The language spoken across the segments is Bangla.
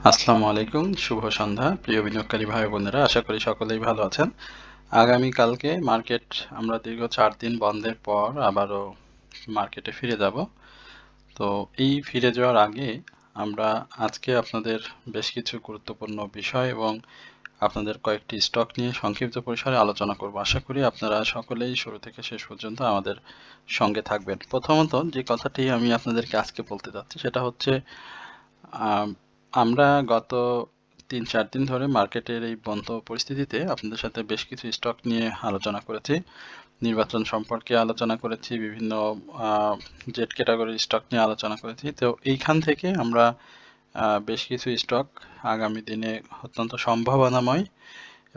আসসালামু আলাইকুম, শুভ সন্ধ্যা প্রিয় বিনিয়োগকারী ভাই বোনেরা, আশা করি সকলেই ভালো আছেন। আগামীকালকে মার্কেট আমরা দীর্ঘ 4 দিন বন্ধের পর আবারও মার্কেটে ফিরে যাব। তো এই ফিরে যাওয়ার আগে আমরা আজকে আপনাদের বেশ কিছু গুরুত্বপূর্ণ বিষয় এবং আপনাদের কয়েকটি স্টক নিয়ে সংক্ষিপ্ত পরিসরে আলোচনা করব। আশা করি আপনারা সকলেই শুরু থেকে শেষ পর্যন্ত আমাদের সঙ্গে থাকবেন। প্রথমত যে কথাটি আমি আপনাদেরকে আজকে বলতে চাচ্ছি সেটা হচ্ছে আমরা গত 3-4 দিন ধরে মার্কেটের এই বন্ধ পরিস্থিতিতে আপনাদের সাথে বেশ কিছু স্টক নিয়ে আলোচনা করেছি, নির্বাচন সম্পর্কে আলোচনা করেছি, বিভিন্ন জেড ক্যাটাগরির স্টক নিয়ে আলোচনা করেছি। তো এইখান থেকে আমরা বেশ কিছু স্টক আগামী দিনে অত্যন্ত সম্ভাবনাময়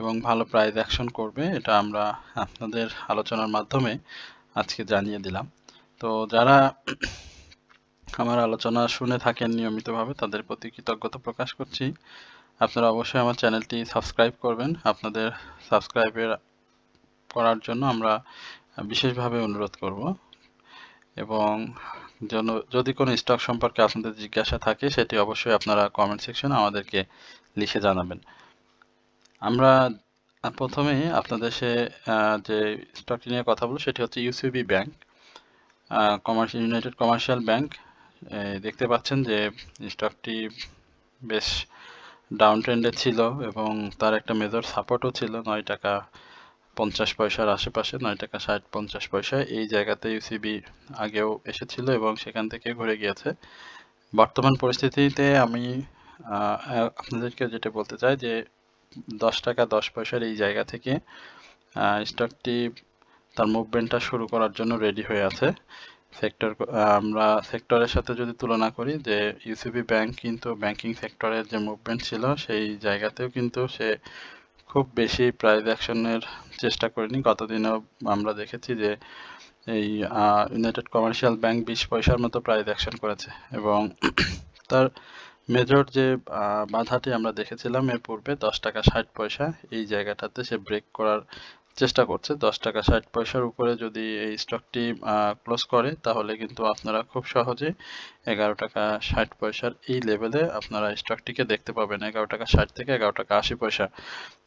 এবং ভালো প্রাইস অ্যাকশন করবে, এটা আমরা আপনাদের আলোচনার মাধ্যমে আজকে জানিয়ে দিলাম। তো যারা আমার আলোচনা শুনে থাকেন নিয়মিতভাবে তাদের প্রতি কৃতজ্ঞতা প্রকাশ করছি। আপনারা অবশ্যই আমার চ্যানেলটি সাবস্ক্রাইব করবেন। আপনাদের সাবস্ক্রাইবের করার জন্য আমরা বিশেষভাবে অনুরোধ করব এবং যদি কোনো স্টক সম্পর্কে আপনাদের জিজ্ঞাসা থাকে সেটি অবশ্যই আপনারা কমেন্ট সেকশনে আমাদেরকে লিখে জানাবেন। আমরা প্রথমেই আপনাদের যে স্টকটি নিয়ে কথা বলব সেটি হচ্ছে UCB bank, United commercial bank. দেখতে পাচ্ছেন যে স্টকটি বেশ ডাউন ট্রেন্ডে ছিল এবং তার একটা মেজর সাপোর্টও ছিল 9 টাকা 50 পয়সার আশেপাশে, 9 টাকা 60-50 পয়সা। এই জায়গাতে ইউসিবি আগেও এসেছিল এবং সেখান থেকে ঘুরে গিয়েছে। বর্তমান পরিস্থিতিতে আমি আপনাদেরকে যেটা বলতে চাই যে 10 টাকা 10 পয়সার এই জায়গা থেকে স্টকটি তার মুভমেন্টটা শুরু করার জন্য রেডি হয়ে আছে। আমরা সেক্টরের সাথে যদি তুলনা করি যে ইউসিবি ব্যাংক কিন্তু ব্যাংকিং সেক্টরের যে মুভমেন্ট ছিল সেই জায়গাতেও কিন্তু সে খুব বেশি প্রাইস অ্যাকশনের চেষ্টা করেনি। গতদিনেও আমরা দেখেছি যে এই ইউনাইটেড কমার্শিয়াল ব্যাংক 20 পয়সার মতো প্রাইস অ্যাকশন করেছে এবং তার মেজর যে বাধাটি আমরা দেখেছিলাম এর পূর্বে 10 টাকা 60 পয়সা, এই জায়গাটাতে সে ব্রেক করার চেষ্টা করছে। 10 টাকা 60 পয়সার উপরে যদি এই স্টকটি ক্লোজ করে তাহলে কিন্তু আপনারা খুব সহজে 11 টাকা 60 পয়সার এই লেভেলে আপনারা স্টকটিকে দেখতে পাবেন, 11 টাকা 60 থেকে 11 টাকা 80 পয়সা।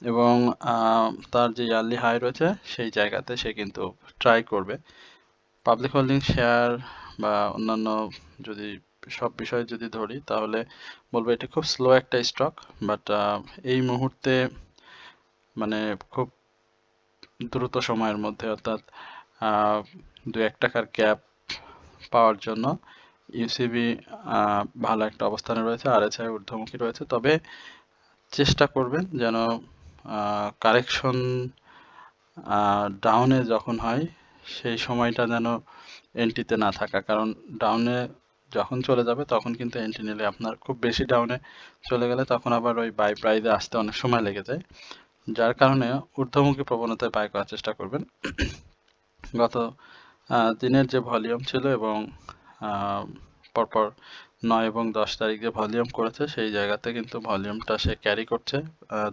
এবং তার যে ইয়ারলি হাই রয়েছে সেই জায়গাতে সে কিন্তু ট্রাই করবে। পাবলিক হোল্ডিং শেয়ার বা অন্যান্য যদি সব বিষয় যদি ধরি তাহলে বলবো এটি খুব স্লো একটা স্টক, বাট এই মুহূর্তে মানে খুব দ্রুত সময়ের মধ্যে অর্থাৎ 2-1 টাকার গ্যাপ পাওয়ার জন্য ইউসিবি ভালো একটা অবস্থানে রয়েছে, আরএসআই ঊর্ধ্বমুখী রয়েছে। তবে চেষ্টা করবেন যেন কারেকশন ডাউনে যখন হয় সেই সময়টা যেন এন্ট্রিতে না থাকা, কারণ ডাউনে যখন চলে যাবে তখন কিন্তু এন্ট্রি নিলে আপনার খুব বেশি ডাউনে চলে গেলে তখন আবার ওই বাই প্রাইসে আসতে অনেক সময় লেগে যায়, যার কারণে ঊর্ধ্বমুখী প্রবণতায় বাই করার চেষ্টা করবেন। গত দিনের যে ভলিউম ছিল এবং পরপর 9 এবং 10 তারিখ যে ভলিউম করেছে সেই জায়গাতে কিন্তু ভলিউমটা সে ক্যারি করছে।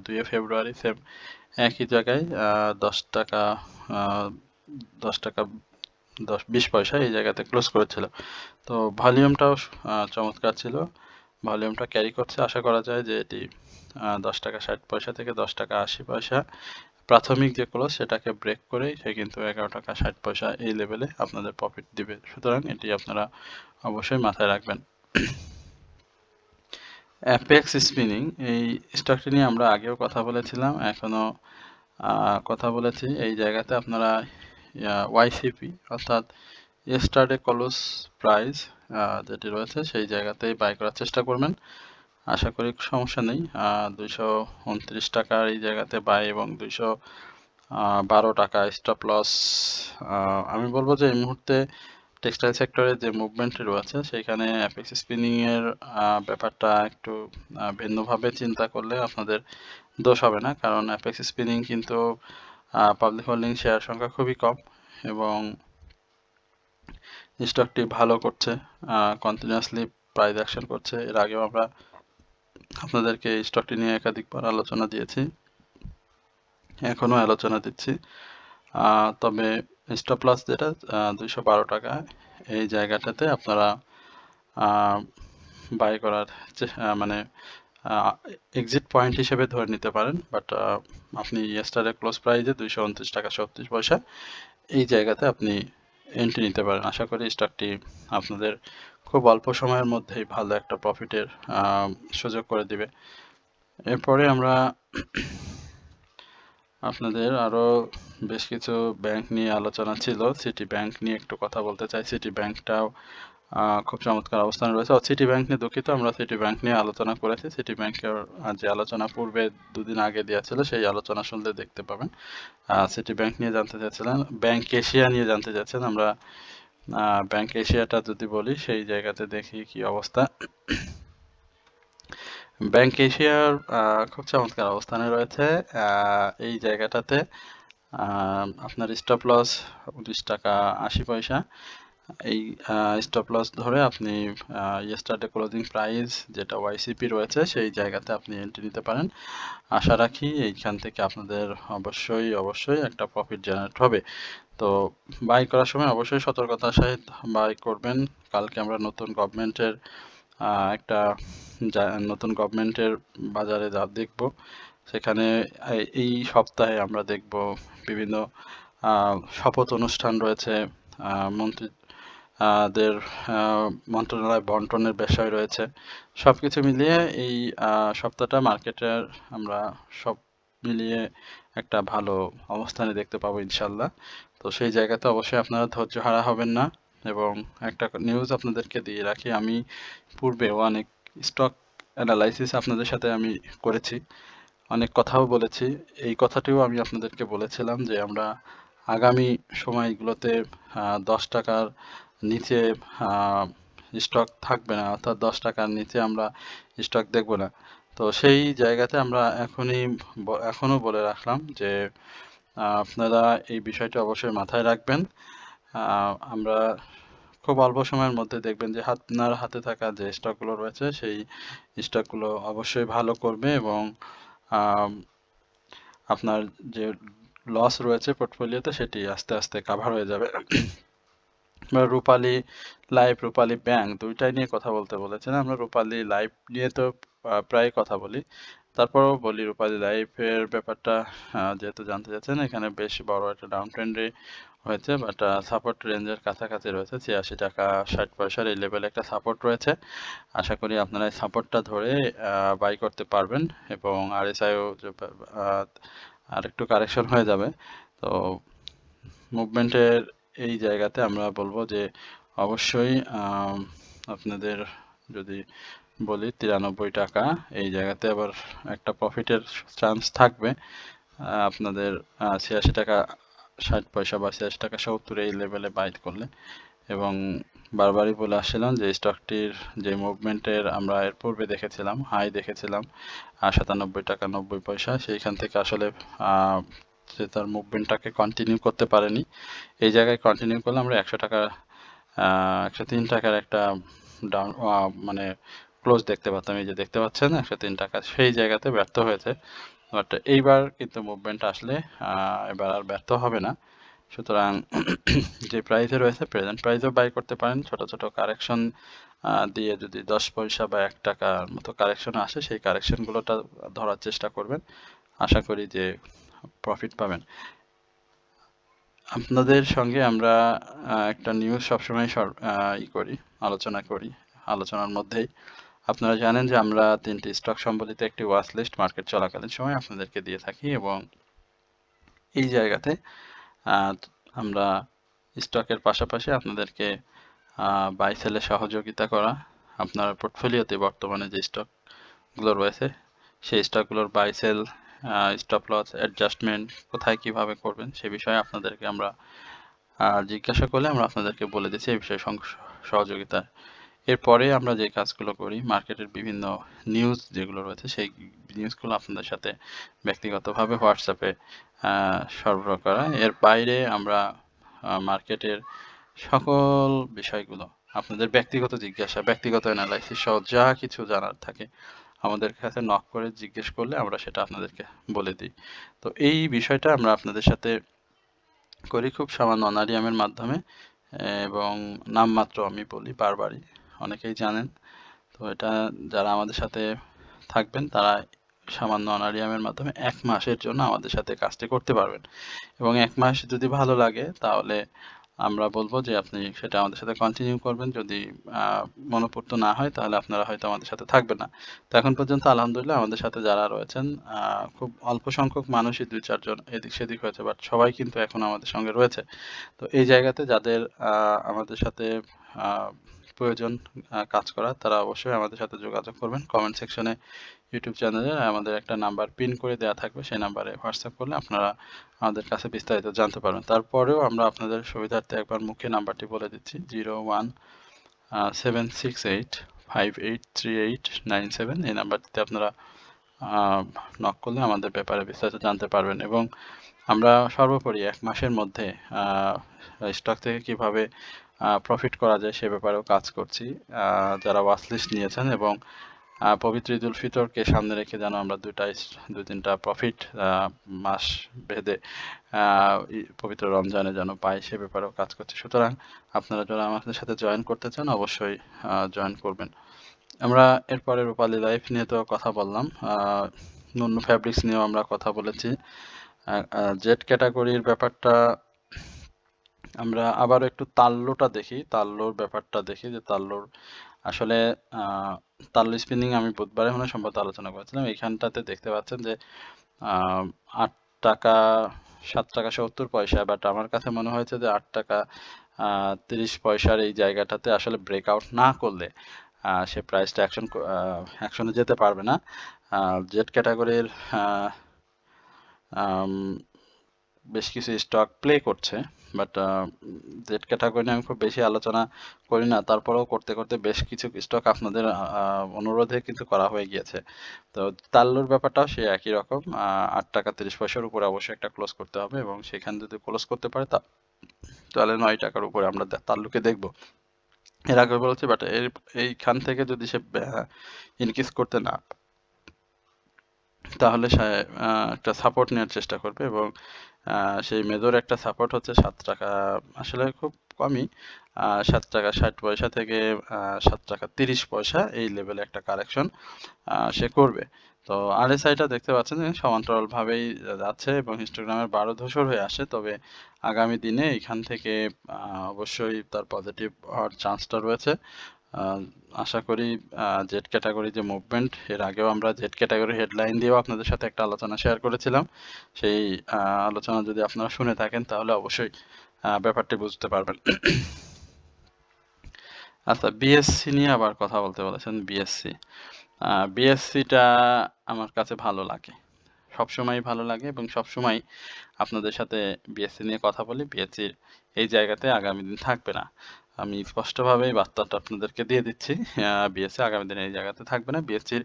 2 ফেব্রুয়ারি সেম একই জায়গায় 10 টাকা 10 টাকা 20 পয়সা এই জায়গাতে ক্লোজ করেছিল। তো ভলিউমটাও চমৎকার ছিল, ভলিউমটা ক্যারি করছে। আশা করা যায় যে এটি 10 টাকা 60 পয়সা থেকে 10 টাকা 80 পয়সা প্রাথমিক যে ক্লোজ সেটাকে ব্রেক করে সে কিন্তু 11 টাকা 60 পয়সা এই লেভেলে আপনাদের প্রফিট দিবে। সুতরাং এটি আপনারা অবশ্যই মাথায় রাখবেন। অ্যাপেক্স স্পিনিং, এই স্টকটি নিয়ে আমরা আগেও কথা বলেছিলাম, এখনো কথা বলেছি। এই জায়গাতে আপনারা ওয়াইসিপি অর্থাৎ ইয়েস্টারডে ক্লোজ প্রাইস যেটি রয়েছে সেই জায়গাতেই বাই করার চেষ্টা করবেন। আশা করি সমস্যা নেই। 229 টাকার এই জায়গাতে বাই এবং 212 টাকা স্টপ লস। আমি বলবো যে এই মুহূর্তে টেক্সটাইল সেক্টরে যে মুভমেন্ট রয়েছে সেখানে অ্যাপেক্স স্পিনিং এর ব্যাপারটা একটু ভিন্নভাবে চিন্তা করলে আপনাদের দোষ হবে না, কারণ অ্যাপেক্স স্পিনিং কিন্তু পাবলিক হোল্ডিং শেয়ার সংখ্যা খুবই কম এবং স্টকটি ভালো করছে, কন্টিনিউয়াসলি প্রাইস অ্যাকশন করছে। এর আগেও আমরা আপনাদেরকে এই স্টকটি নিয়ে একাধিকবার আলোচনা দিয়েছি, এখনও আলোচনা দিচ্ছি। তবে স্টপ লস যেটা 212 টাকা এই জায়গাটাতে আপনারা বাই করার মানে এক্সিট পয়েন্ট হিসেবে ধরে নিতে পারেন, বাট আপনি ইয়েস্টারডে ক্লোজ প্রাইসে 229 টাকা 37 পয়সা এই জায়গাতে আপনি এন্ট্রি নিতে পারেন। আশা করি স্টকটি আপনাদের খুব অল্প সময়ের মধ্যেই ভালো একটা প্রফিটের সুযোগ করে দিবে। এরপরে আমরা আপনাদের আরও বেশ কিছু ব্যাংক নিয়ে আলোচনা ছিল। সিটি ব্যাংক নিয়ে একটু কথা বলতে চাই। সিটি ব্যাংকটাও খুব চমৎকার অবস্থানে রয়েছে। সিটি ব্যাংক নিয়ে দুঃখিত, আমরা সিটি ব্যাংক নিয়ে আলোচনা করেছি। সিটি ব্যাংকের যে আলোচনা পূর্বে দুদিন আগে দেওয়া ছিল সেই আলোচনা শুনলে দেখতে পাবেন। সিটি ব্যাংক নিয়ে জানতে চাচ্ছিলেন, ব্যাংক এশিয়া নিয়ে জানতে চাচ্ছেন। আমরা ব্যাংক এশিয়াটা যদি বলি সেই জায়গাতে দেখি কি অবস্থা। ব্যাংক এশিয়ার খুব চমৎকার অবস্থানে রয়েছে। এই জায়গাটাতে আপনার স্টপ লস 19 টাকা 80 পয়সা। এই স্টপ লস ধরে আপনি ইয়েস্টারডে ক্লোজিং প্রাইস যেটা ওয়াইসিপি রয়েছে সেই জায়গাতে আপনি এন্ট্রি নিতে পারেন। আশা রাখি এইখান থেকে আপনাদের অবশ্যই একটা প্রফিট জেনারেট হবে। তো বাই করার সময় অবশ্যই সতর্কতার সহিত বাই করবেন। কালকে আমরা নতুন গভর্নমেন্টের নতুন গভর্নমেন্টের বাজারে দেখব। সেখানে এই সপ্তাহে আমরা দেখব বিভিন্ন শপথ অনুষ্ঠান রয়েছে, মন্ত্রীদের মন্ত্রণালয় বন্টনের বিষয় রয়েছে। সবকিছু মিলিয়ে এই সপ্তাহটা মার্কেটের আমরা সব মিলিয়ে একটা ভালো অবস্থানে দেখতে পাবো ইনশাল্লাহ। তো সেই জায়গাতে অবশ্যই আপনারা ধৈর্য হারা হবেন না। এবং একটা নিউজ আপনাদেরকে দিয়ে রাখি, আমি পূর্বে অনেক স্টক অ্যানালাইসিস আপনাদের সাথে আমি করেছি, অনেক কথাও বলেছি। এই কথাটিও আমি আপনাদেরকে বলেছিলাম যে আমরা আগামী সময়গুলোতে 10 টাকার নিচে স্টক থাকবে না, অর্থাৎ 10 টাকার নিচে আমরা স্টক দেখব না। তো সেই জায়গাতে আমরা এখনও বলে রাখলাম যে আপনারা এই বিষয়টা অবশ্যই মাথায় রাখবেন। আমরা খুব অল্প সময়ের মধ্যে দেখবেন যে আপনার হাতে থাকা যে স্টকগুলো রয়েছে সেই স্টকগুলো অবশ্যই ভালো করবে এবং আপনার যে লস রয়েছে পোর্টফোলিওতে সেটি আস্তে আস্তে কাভার হয়ে যাবে। রূপালী লাইফ, রূপালী ব্যাংক দুইটাই নিয়ে কথা বলতে বলেছেন। আমরা রূপালী লাইফ নিয়ে তো প্রায় কথা বলি, তারপরেও বলি রূপালী লাইফের ব্যাপারটা যেহেতু জানতে চাচ্ছেন। এখানে বেশ বড় একটা ডাউন ট্রেন্ডে হয়েছে, বাট সাপোর্ট রেঞ্জের কাছাকাছি রয়েছে। ৮৬ টাকা ৬০ পয়সার এই লেভেলে একটা সাপোর্ট রয়েছে। আশা করি আপনারা এই সাপোর্টটা ধরে বাই করতে পারবেন এবং আরএসআইও আর একটু কারেকশন হয়ে যাবে। তো মুভমেন্টের এই জায়গাতে আমরা বলবো যে অবশ্যই আপনাদের যদি বলি 93 টাকা এই জায়গাতে আবার একটা প্রফিটের চান্স থাকবে আপনাদের ৮৬ টাকা ৬০ পয়সা বা ৮৬ টাকা ৭০ এই লেভেলে বাই করলে। এবং বারবারই বলে আসছিলাম যে স্টকটির যে মুভমেন্টের আমরা এর পূর্বে দেখেছিলাম, হাই দেখেছিলাম ৯৭ টাকা ৯০ পয়সা, সেইখান থেকে আসলে সে তার মুভমেন্টটাকে কন্টিনিউ করতে পারেনি। এই জায়গায় কন্টিনিউ করলে আমরা ১০০ টাকা ১০৩ টাকার একটা ডাউন মানে ক্লোজ দেখতে পারতাম। এই যে দেখতে পাচ্ছেন ১০৩ টাকা, সেই জায়গাতে ব্যর্থ হয়েছে। বাট এইবার কিন্তু মুভমেন্ট আসলে এবার আর ব্যর্থ হবে না। সুতরাং যে প্রাইসে রয়েছে প্রেজেন্ট প্রাইসেও বাই করতে পারেন। ছোট ছোট কারেকশন দিয়ে যদি 10 পয়সা বা 1 টাকার মতো কারেকশন আসে সেই কারেকশনগুলোটা ধরার চেষ্টা করবেন। আশা করি যে প্রফিট পাবেন। আপনাদের সঙ্গে আমরা একটা নিউজ সবসময় আলোচনা করি। আলোচনার মধ্যেই আপনারা জানেন যে আমরা 3টি স্টক সম্বলিত একটি ওয়াচ লিস্ট মার্কেট চলাকালীন সময় আপনাদেরকে দিয়ে থাকি এবং এই জায়গাতে আমরা স্টকের পাশাপাশি আপনাদেরকে বাই সেলে সহযোগিতা করা, আপনার পোর্টফোলিওতে বর্তমানে যে স্টকগুলো রয়েছে সেই স্টকগুলোর buy sell, stop loss adjustment কোথায় কিভাবে করবেন সে বিষয়ে আপনাদেরকে আমরা জিজ্ঞাসা করলে আমরা আপনাদেরকে বলে দিচ্ছি এই বিষয়ে সহযোগিতা। এরপরে আমরা যে কাজগুলো করি মার্কেটের বিভিন্ন নিউজ যেগুলো রয়েছে সেই নিউজগুলো আপনাদের সাথে ব্যক্তিগতভাবে হোয়াটসঅ্যাপে সরবরাহ করা। এর বাইরে আমরা মার্কেটের সকল বিষয়গুলো আপনাদের ব্যক্তিগত জিজ্ঞাসা, ব্যক্তিগত অ্যানালাইসিস সহ যা কিছু জানার থাকে আমাদের কাছে নক করে জিজ্ঞেস করলে আমরা সেটা আপনাদেরকে বলে দিই। তো এই বিষয়টা আমরা আপনাদের সাথে করি খুব সামান্য অনারিয়ামের মাধ্যমে এবং নামমাত্র আমি বলি বারবারই, অনেকেই জানেন। তো এটা যারা আমাদের সাথে থাকবেন তারা সামান্য অনারিয়ামের মাধ্যমে 1 মাসের জন্য আমাদের সাথে কাজটি করতে পারবেন এবং 1 মাস যদি ভালো লাগে তাহলে আমরা বলবো যে আপনি সেটা আমাদের সাথে কন্টিনিউ করবেন। যদি মনোপুত না হয় তাহলে আপনারা হয়তো আমাদের সাথে থাকবেন না। তো এখন পর্যন্ত আলহামদুলিল্লাহ আমাদের সাথে যারা রয়েছেন খুব অল্প সংখ্যক মানুষই 2-4 জন এদিক সেদিক হয়েছে, বাট সবাই কিন্তু এখন আমাদের সঙ্গে রয়েছে। তো এই জায়গাতে যাদের আমাদের সাথে প্রয়োজন কাজ করার, তারা অবশ্যই আমাদের সাথে যোগাযোগ করবেন। কমেন্ট সেকশনে ইউটিউব চ্যানেলে আমাদের একটা নাম্বার পিন করে দেওয়া থাকবে, সেই নাম্বারে হোয়াটসঅ্যাপ করলে আপনারা আমাদের কাছে বিস্তারিত জানতে পারবেন। তারপরেও আমরা আপনাদের সুবিধার্থে একবার মুখে নাম্বারটি বলে দিচ্ছি, 01-768-583897। এই নাম্বারটিতে আপনারা নক করলে আমাদের ব্যাপারে বিস্তারিত জানতে পারবেন এবং আমরা সর্বোপরি 1 মাসের মধ্যে স্টক থেকে কিভাবে প্রফিট করা যায় সে ব্যাপারেও কাজ করছি। যারা ওয়াচলিস্ট নিয়েছেন এবং পবিত্র ঈদুল ফিতরকে সামনে রেখে যেন আমরা 2-3টা প্রফিট মাস ভেদে পবিত্র রমজানে যেন পাই সে ব্যাপারেও কাজ করছি। সুতরাং আপনারা যারা আমাদের সাথে জয়েন করতে চান অবশ্যই জয়েন করবেন। আমরা এরপরে রূপালী লাইফ নিয়ে তো কথা বললাম, নুন্নু ফ্যাব্রিক্স নিয়েও আমরা কথা বলেছি। জেড ক্যাটাগরির ব্যাপারটা আমরা আবার একটু তাল্লোটা দেখি, তাল্লোর ব্যাপারটা দেখি যে তাল্লোর আসলে তাল্লো স্পিনিং আমি বুধবারে মনে সম্ভবত আলোচনা করেছিলাম। এইখানটাতে দেখতে পাচ্ছেন যে 8 টাকা 7 টাকা 70 পয়সা, বাট আমার কাছে মনে হয়েছে যে 8 টাকা 30 পয়সার এই জায়গাটাতে আসলে ব্রেকআউট না করলে সে প্রাইসটা অ্যাকশনে যেতে পারবে না। জেড ক্যাটাগরির বেশ কিছু স্টক প্লে করছে, বাট জেড ক্যাটাগরি নিয়ে আমি খুব বেশি আলোচনা করি না, তারপরেও করতে করতে বেশ কিছু স্টক আপনাদের অনুরোধে কিন্তু করা হয়ে গিয়েছে। তো তাল্লুর ব্যাপারটাও সে একই রকম, 8 টাকা 30 পয়সার উপরে অবশ্যই একটা ক্লোজ করতে হবে এবং সেখানে যদি ক্লোজ করতে পারে তাহলে 9 টাকার উপরে আমরা তাল্লুকে দেখব। এর আগে বলেছি, বাট এইখান থেকে যদি সে ইনক্রিজ করতে না তাহলে সে একটা সাপোর্ট নেওয়ার চেষ্টা করবে এবং সেই মেজর একটা সাপোর্ট হচ্ছে 7 টাকা, আসলে খুব কমই, 7 টাকা 60 পয়সা থেকে 7 টাকা 30 পয়সা এই লেভেলে একটা কারেকশন সে করবে। তো আরএসআইটা দেখতে পাচ্ছেন সমান্তরালভাবেই যাচ্ছে এবং হিস্টোগ্রামের 12 ধূসর হয়ে আসে, তবে আগামী দিনে এখান থেকে অবশ্যই তার পজিটিভ হওয়ার চান্সটা রয়েছে। আশা করি জেড ক্যাটাগরি যে মুভমেন্ট, এর আগেও আমরা জেড ক্যাটাগরি হেডলাইন দিয়েও আপনাদের সাথে একটা আলোচনা শেয়ার করেছিলাম। সেই আলোচনা যদি আপনারা শুনে থাকেন তাহলে অবশ্যই ব্যাপারটি বুঝতে পারবেন। আচ্ছা, বিএসসি নিয়ে আবার কথা বলতে বলেছেন। বিএসসিটা আমার কাছে ভালো লাগে, সবসময় ভালো লাগে এবং সবসময় আপনাদের সাথে বিএসসি নিয়ে কথা বলি। বিএসসির এই জায়গাতে আগামী দিন থাকবে না, আমি স্পষ্টভাবেই বার্তাটা আপনাদেরকে দিয়ে দিচ্ছি। বিএসসি আগামী দিনে এই জায়গাতে থাকবে না। বিএসসির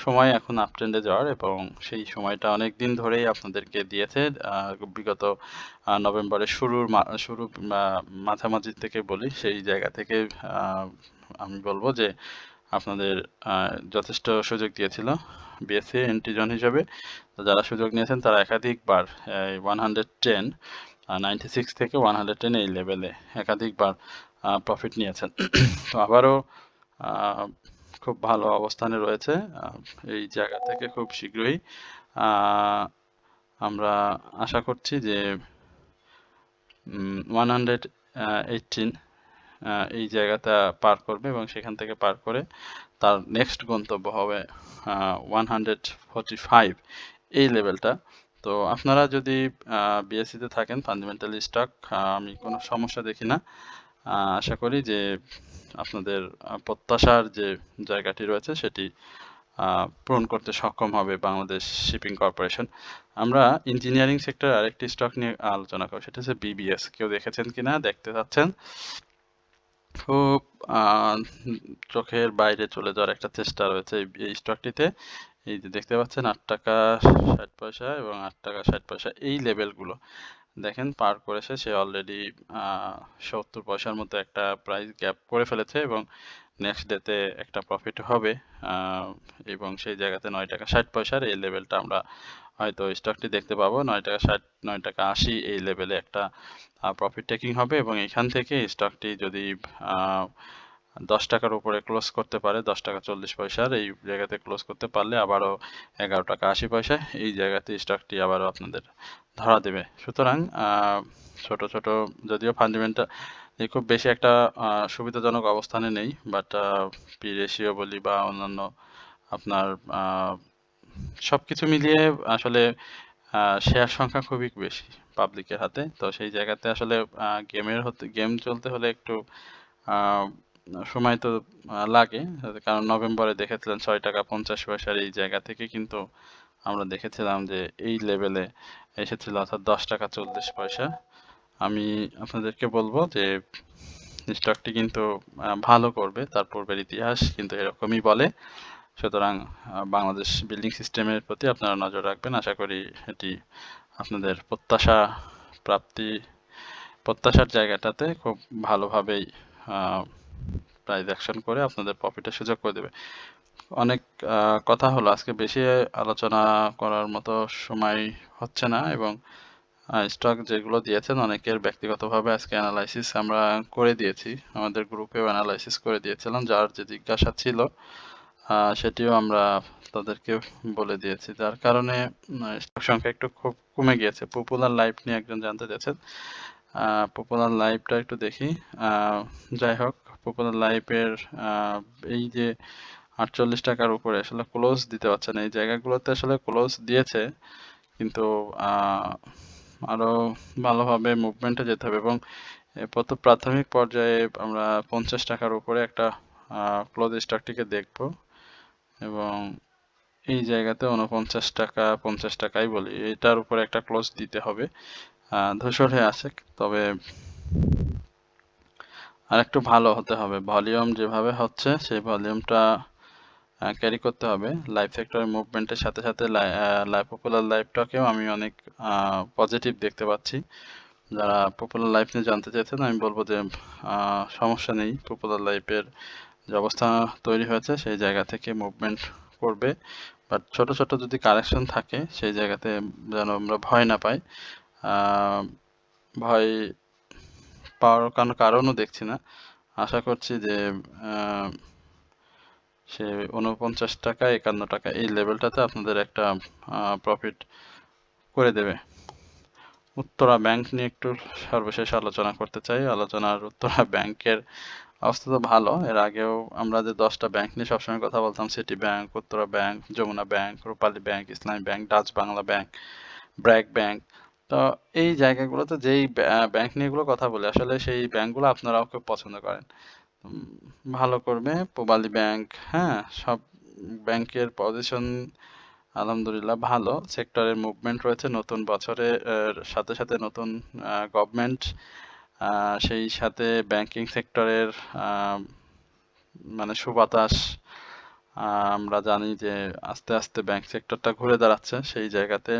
সময় এখন আপ ট্রেন্ডে যাওয়ার এবং সেই সময়টা অনেক দিন ধরেই আপনাদেরকে দিয়েছে। বিগত নভেম্বরের শুরু মাঝামাঝি থেকে বলি, সেই জায়গা থেকে আমি বলবো যে আপনাদের যথেষ্ট সুযোগ দিয়েছিল বিএসসি এন্ট্রি জোন হিসেবে। তো যারা সুযোগ নিয়েছেন তারা একাধিকবার 110 96 থেকে 110 এই লেভেলে একাধিকবার প্রফিট নিয়েছেন। তো আবারও খুব ভালো অবস্থানে রয়েছে। এই জায়গা থেকে খুব শীঘ্রই আমরা আশা করছি যে 118 এই জায়গাটা পার করবে এবং সেখান থেকে পার করে তার নেক্সট গন্তব্য হবে 145 এই লেভেলটা। তো আপনারা যদি বিএসসিতে থাকেন ফান্ডামেন্টাল স্টক, আমি কোনো সমস্যা দেখি না। আশা করি যে আপনাদের প্রত্যাশার যে জায়গাটি রয়েছে সেটি পূরণ করতে সক্ষম হবে বাংলাদেশ শিপিং কর্পোরেশন। আমরা ইঞ্জিনিয়ারিং সেক্টর আরেকটি স্টক নিয়ে আলোচনা করব, সেটা হচ্ছে বিবিএস। কেউ দেখেছেন কিনা, দেখতে পাচ্ছেন, খুব চোখের বাইরে চলে যাওয়ার একটা চেষ্টা রয়েছে এই স্টকটিতে। এই যে দেখতে পাচ্ছেন 8 টাকা 60 পয়সা এবং 8 টাকা 60 পয়সা এই লেভেলগুলো দেখেন পার করেছে সে অলরেডি 70 পয়সার মতো একটা প্রাইস গ্যাপ করে ফেলেছে এবং নেক্সট ডেতে একটা প্রফিট হবে এবং সেই জায়গাতে 9 টাকা 60 পয়সার এই লেভেলটা আমরা হয়তো স্টকটি দেখতে পাবো। 9 টাকা 60 9 টাকা 80 এই লেভেলে একটা প্রফিট টেকিং হবে এবং এখান থেকে স্টকটি যদি 10 টাকার উপরে ক্লোজ করতে পারে, 10 টাকা 40 পয়সার এই জায়গাতে ক্লোজ করতে পারলে আবারও 11 টাকা 80 পয়সা এই জায়গাতে স্টকটি আবারও আপনাদের ধরা দেবে। সুতরাং ছোট ছোট যদিও ফান্ডামেন্টাল খুব বেশি একটা সুবিধাজনক অবস্থানে নেই, বাট পি রেশিও বলি বা অন্যান্য আপনার সবকিছু মিলিয়ে আসলে শেয়ার সংখ্যা খুবই বেশি পাবলিকের হাতে। তো সেই জায়গাতে আসলে গেম চলতে হলে একটু সময় তো লাগে, কারণ নভেম্বরে দেখেছিলেন 6 টাকা 50 পয়সার এই জায়গা থেকে কিন্তু আমরা দেখেছিলাম যে এই লেভেলে এসেছিল, অর্থাৎ 10 টাকা 40 পয়সা। আমি আপনাদেরকে বলবো যে স্টকটি কিন্তু ভালো করবে, তার পূর্বের ইতিহাস কিন্তু এরকমই বলে। সুতরাং বাংলাদেশ বিল্ডিং সিস্টেমের প্রতি আপনারা নজর রাখবেন। আশা করি এটি আপনাদের প্রত্যাশার জায়গাটাতে খুব ভালোভাবেই প্রাইস অ্যাকশন করে আপনাদের প্রফিটের সুযোগ করে দেবে। অনেক কথা হলো, আজকে বেশি আলোচনা করার মতো সময় হচ্ছে না, এবং স্টক যেগুলো দিয়েছেন অনেকের ব্যক্তিগতভাবে আজকে অ্যানালাইসিস আমরা করে দিয়েছি, আমাদের গ্রুপেও অ্যানালাইসিস করে দিয়েছিলাম। যার যে জিজ্ঞাসা ছিল সেটিও আমরা তাদেরকে বলে দিয়েছি, যার কারণে স্টক সংখ্যা একটু খুব কমে গিয়েছে। পপুলার লাইফ নিয়ে একজন জানতে চাচ্ছেন, পপুলার লাইফটা একটু দেখি। যাই হোক, পপুলার লাইফের এই যে 48 টাকার উপরে আসলে ক্লোজ দিতে পারছে না, এই জায়গাগুলোতে আসলে ক্লোজ দিয়েছে, কিন্তু আরো ভালোভাবে মুভমেন্টে যেতে হবে, এবং প্রাথমিক পর্যায়ে আমরা 50 টাকার উপরে একটা ক্লোজ স্টকটিকে দেখব, এবং এই জায়গাতে 49 টাকা 50 টাকাই বলি, এটার উপরে একটা ক্লোজ দিতে হবে। ধূসর হয়ে আছে, তবে আর একটু ভালো হতে হবে। ভলিউম যেভাবে হচ্ছে সেই ভলিউমটা ক্যারি করতে হবে। লাইফ সেক্টরের মুভমেন্টের সাথে সাথে পপুলার লাইফটাকেও আমি অনেক পজিটিভ দেখতে পাচ্ছি। যারা পপুলার লাইফ নিয়ে জানতে চাইছেন আমি বলবো যে সমস্যা নেই, পপুলার লাইফের যে অবস্থা তৈরি হয়েছে সেই জায়গা থেকে মুভমেন্ট করবে, বাট ছোট ছোট যদি কারেকশন থাকে সেই জায়গাতে যেন আমরা ভয় না পাই। ভয় পাওয়ার কারণও দেখছি না। আশা করছি যে সে 49 টাকা 51 টাকা এই লেভেলটাতে আপনাদের একটা প্রফিট করে দেবে। উত্তরা ব্যাংক নিয়ে একটু সর্বশেষ আলোচনা করতে চাই। উত্তরা ব্যাংকের অবস্থা তো ভালো। এর আগেও আমরা যে 10টা ব্যাংক নিয়ে সবসময় কথা বলতাম, City Bank, Uttara Bank, Jamuna Bank, Rupali Bank, Islami Bank, Dutch Bangla Bank, BRAC Bank, তো এই জায়গাগুলোতে যেই ব্যাংক নিয়ে এগুলো কথা বলে আসলে সেই ব্যাংকগুলো আপনারাও খুব পছন্দ করেন, ভালো করবে। পূবালী ব্যাংক, হ্যাঁ, সব ব্যাংকের পজিশন আলহামদুলিল্লাহ ভালো। সেক্টরের মুভমেন্ট রয়েছে, নতুন বছরের সাথে সাথে নতুন গভর্নমেন্ট, সেই সাথে ব্যাংকিং সেক্টরের মানে সুবাতাস। আমরা জানি যে আস্তে আস্তে ব্যাংক সেক্টরটা ঘুরে দাঁড়াচ্ছে, সেই জায়গাতে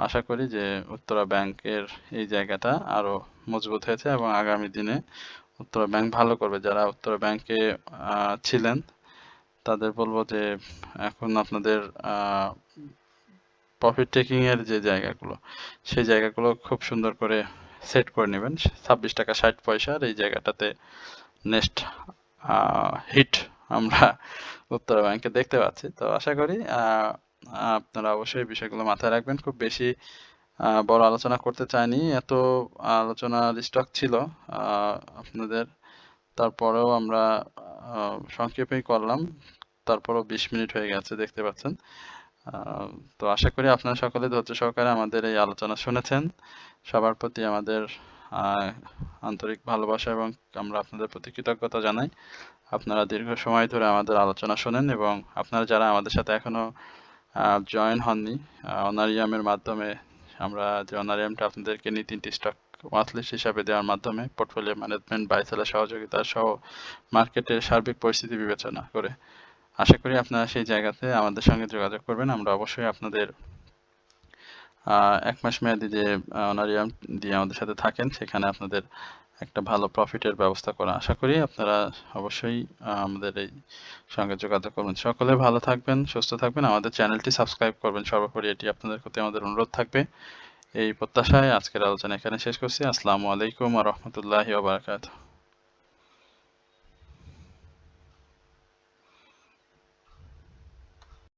আশা করি যে উত্তরা ব্যাংকের এই জায়গাটা আরো মজবুত হয়েছে, এবং আগামী দিনে উত্তরা ব্যাংক ভালো করবে। যারা উত্তরা ব্যাংকে ছিলেন তাদের বলবো যে এখন আপনাদের প্রফিট টেকিং এর যে জায়গাগুলো সেই জায়গাগুলো খুব সুন্দর করে সেট করে নেবেন। 26 টাকা 60 পয়সার এই জায়গাটাতে নেক্সট হিট আমরা উত্তরা ব্যাংকে দেখতে পাচ্ছি। তো আশা করি আপনারা অবশ্যই বিষয়গুলো মাথায় রাখবেন। খুব বেশি বড় আলোচনা করতে চাইনি, এত আলোচনার স্টক ছিল আপনাদের, তারপরেও আমরা সংক্ষেপেই করলাম, তারপরও 20 মিনিট হয়ে গেছে দেখতে পাচ্ছেন। তো আশা করি আপনারা সকলে ধৈর্য সহকারে আমাদের এই আলোচনা শুনেছেন। সবার প্রতি আমাদের আন্তরিক ভালোবাসা, এবং আমরা আপনাদের প্রতি কৃতজ্ঞতা জানাই। আপনারা দীর্ঘ সময় ধরে আমাদের আলোচনা শোনেন, এবং আপনারা যারা আমাদের সাথে এখনো জয়েন হননি অনারিয়ামের মাধ্যমে, আমরা যে অনারিয়ামটা আপনাদেরকে নিয়ে 3টি স্টক ওয়াচলিস্ট হিসাবে দেওয়ার মাধ্যমে পোর্টফোলিও ম্যানেজমেন্ট, বাই সেলের সহযোগিতা সহ মার্কেটের সার্বিক পরিস্থিতি বিবেচনা করে, আশা করি আপনারা সেই জায়গাতে আমাদের সঙ্গে যোগাযোগ করবেন। আমরা অবশ্যই আপনাদের 1 মাস মেয়াদি যে অনারিয়াম দিয়ে আমাদের সাথে থাকেন সেখানে আপনাদের একটা ভালো প্রফিটের ব্যবস্থা করা, আশা করি আপনারা অবশ্যই আমাদের এই সঙ্গে যোগাযোগ করবেন। সকলে ভালো থাকবেন, সুস্থ থাকবেন, আমাদের চ্যানেলটি সাবস্ক্রাইব করবেন সর্বোপরি, এটি আপনাদের প্রতি আমাদের অনুরোধ থাকবে। এই প্রত্যাশায় আজকের আলোচনা এখানে শেষ করছি। আসসালামু আলাইকুম ওয়া রাহমাতুল্লাহি ওয়া বারাকাতুহু।